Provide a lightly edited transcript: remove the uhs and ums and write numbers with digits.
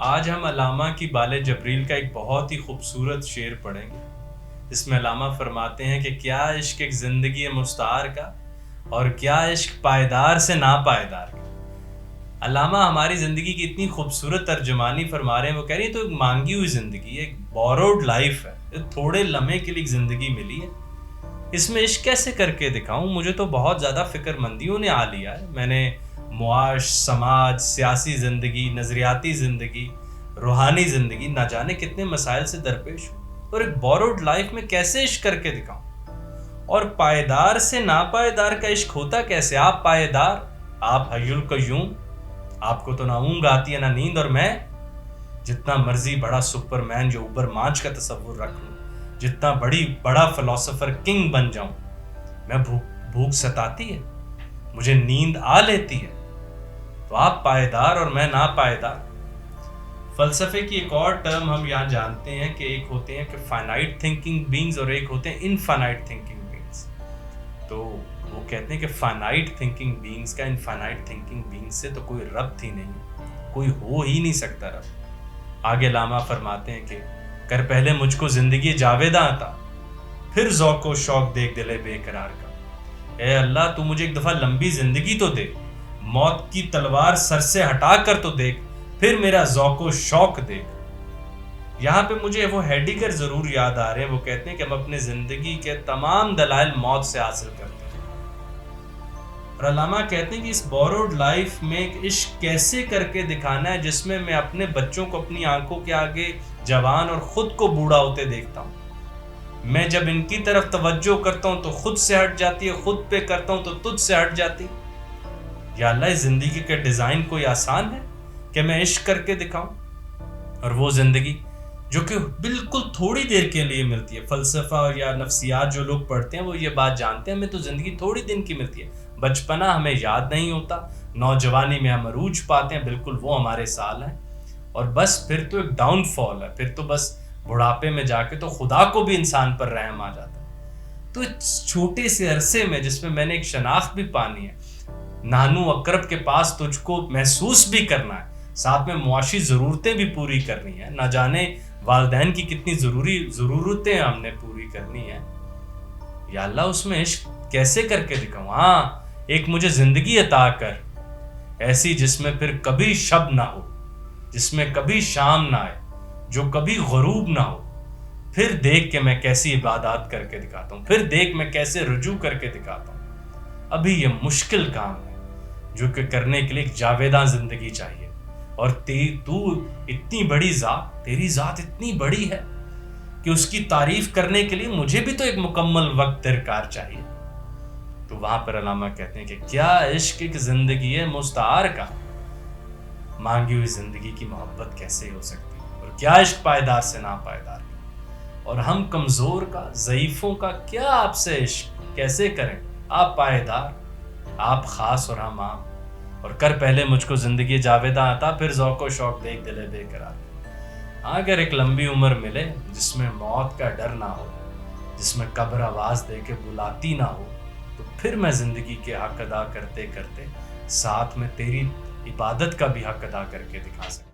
آج ہم علامہ کی بال جبریل کا ایک بہت ہی خوبصورت شعر پڑھیں گے. اس میں علامہ فرماتے ہیں کہ کیا عشق ایک زندگی مستعار کا اور کیا عشق پائیدار سے ناپائیدار کا. علامہ ہماری زندگی کی اتنی خوبصورت ترجمانی فرما رہے ہیں. وہ کہہ رہی ہیں تو ایک مانگی ہوئی زندگی ہے, ایک بوروڈ لائف ہے, تھوڑے لمحے کے لیے ایک زندگی ملی ہے. اس میں عشق کیسے کر کے دکھاؤں؟ مجھے تو بہت زیادہ فکر مندیوں نے آ لیا ہے. میں نے معاش, سماج, سیاسی زندگی, نظریاتی زندگی, روحانی زندگی, نہ جانے کتنے مسائل سے درپیش ہوں, اور ایک بوروڈ لائف میں کیسے عشق کر کے دکھاؤں؟ اور پائیدار سے ناپائیدار کا عشق ہوتا کیسے؟ آپ پائیدار, آپ حی القیوم, آپ کو تو نہ اونگ آتی ہے نہ نیند, اور میں جتنا مرضی بڑا سپر مین جو اوبر مانچ کا تصور رکھ لوں, جتنا بڑا فلسفر کنگ بن جاؤں, میں بھوک ستاتی ہے, مجھے نیند آ لیتی ہے. تو آپ پائیدار اور میں ناپائیدار. فلسفے کی ایک اور ٹرم ہم یہاں جانتے ہیں کہ ایک ہوتے ہیں کہ فائنائٹ تھنکنگ بینگز اور ایک ہوتے ہیں انفائنائٹ تھنکنگ بینگز. تو وہ کہتے ہیں کہ فائنائٹ تھنکنگ بینگز کا انفائنائٹ تھنکنگ بینگز سے تو کوئی ربط ہی نہیں, کوئی ہو ہی نہیں سکتا ربط. آگے علامہ فرماتے ہیں کہ کر پہلے مجھ کو زندگی جاویداں عطا, پھر ذوق و شوق دیکھ دلے بے قرار کا. اے اللہ تو مجھے ایک دفعہ لمبی زندگی تو دے, موت کی تلوار سر سے ہٹا کر تو دیکھ, پھر میرا ذوق و شوق دیکھ. یہاں پہ مجھے وہ ہیڈیگر ضرور یاد آ رہے ہیں. وہ کہتے ہیں کہ ہم اپنے زندگی کے تمام دلائل موت سے حاصل کرتے ہیں. اور علامہ کہتے ہیں کہ اس بوروڈ لائف میں ایک عشق کیسے کر کے دکھانا ہے جس میں میں اپنے بچوں کو اپنی آنکھوں کے آگے جوان اور خود کو بوڑھا ہوتے دیکھتا ہوں. میں جب ان کی طرف توجہ کرتا ہوں تو خود سے ہٹ جاتی ہے, خود پہ کرتا ہوں تو تجھ سے ہٹ جاتی. یا اللہ, اس زندگی کے ڈیزائن کوئی آسان ہے کہ میں عشق کر کے دکھاؤں؟ اور وہ زندگی جو کہ بالکل تھوڑی دیر کے لیے ملتی ہے. فلسفہ اور یا نفسیات جو لوگ پڑھتے ہیں وہ یہ بات جانتے ہیں, ہمیں تو زندگی تھوڑی دن کی ملتی ہے. بچپنا ہمیں یاد نہیں ہوتا, نوجوانی میں ہم عروج پاتے ہیں, بالکل وہ ہمارے سال ہیں, اور بس پھر تو ایک ڈاؤن فال ہے. پھر تو بس بڑھاپے میں جا کے تو خدا کو بھی انسان پر رحم آ جاتا ہے. تو اس چھوٹے سے عرصے میں جس میں میں نے ایک شناخت بھی پانی ہے, نانو اقرب کے پاس تجھ کو محسوس بھی کرنا ہے, ساتھ میں معاشی ضرورتیں بھی پوری کرنی ہے, نہ جانے والدین کی کتنی ضرورتیں ہم نے پوری کرنی ہے. یا اللہ, اس میں عشق کیسے کر کے دکھاؤں؟ ہاں, ایک مجھے زندگی عطا کر ایسی جس میں پھر کبھی شب نہ ہو, جس میں کبھی شام نہ آئے, جو کبھی غروب نہ ہو. پھر دیکھ کہ میں کیسی عبادات کر کے دکھاتا ہوں, پھر دیکھ میں کیسے رجوع کر کے دکھاتا ہوں. ابھی یہ مشکل کام ہے جو کہ کرنے کے لیے ایک جاویداں زندگی چاہیے. اور تو اتنی بڑی ذات, تیری ذات اتنی بڑی ہے کہ اس کی تعریف کرنے کے لیے مجھے بھی تو ایک مکمل وقت درکار چاہیے. تو وہاں پر علامہ کہتے ہیں کہ کیا عشق ایک زندگی ہے مستعار کا, مانگی ہوئی زندگی کی محبت کیسے ہو سکتی ہے, اور کیا عشق پائیدار سے ناپائیدار کا. اور ہم کمزور کا, ضعیفوں کا کیا آپ سے عشق کیسے کریں؟ آپ پائیدار, آپ خاص اور ہم عام. اور کر پہلے مجھ کو زندگی جاویداں عطا, پھر ذوق و شوق دیکھ دلے بے قرار. اگر ایک لمبی عمر ملے جس میں موت کا ڈر نہ ہو, جس میں قبر آواز دے کے بلاتی نہ ہو, تو پھر میں زندگی کے حق ادا کرتے کرتے ساتھ میں تیری عبادت کا بھی حق ادا کر کے دکھا سکتا.